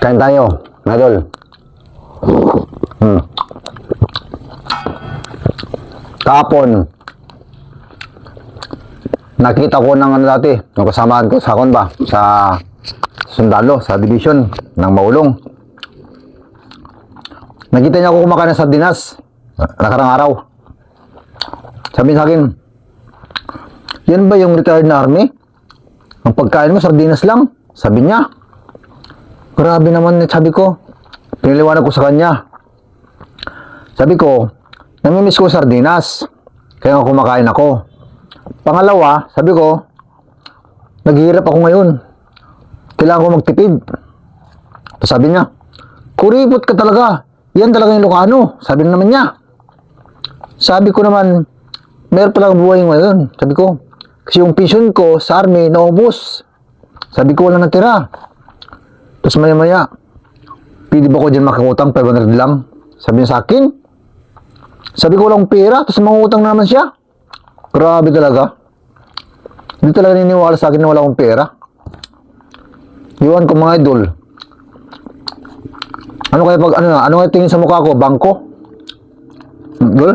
Kain tayo, idol. Kahapon, nakita ko ng ano dati, yung kasamahan ko sa ba, sa sundalo, sa division ng Maulong. Nakita niya ako kumakain ng sardinas, nakarang araw. Sabi sa akin, yan ba yung retired na army? Ang pagkain mo, sardinas lang. Sabi niya. Grabe naman, sabi ko. Piniliwanag ko sa kanya. Sabi ko, namimiss ko sardinas. Kaya nga kumakain ako. Pangalawa, sabi ko, naghihirap ako ngayon. Kailangan ko magtipid. Tapos sabi niya, kuripot ka talaga. Yan talaga yung Ilocano. Sabi naman niya. Sabi ko naman, meron palang buhay ngayon. Sabi ko, kasi yung pension ko sa army, naubos. Sabi ko, wala natira. Tapos maya-maya, pwede ba ko dyan makakutang 500 lang? Sabi niya sa akin. Sabi ko, walang pera. Tapos mangutang naman siya. Grabe talaga. Hindi talaga niniwala sa akin na wala akong pera. Iwan ko mga idol. Ano kaya tingin sa mukha ko? Bangko? Idol?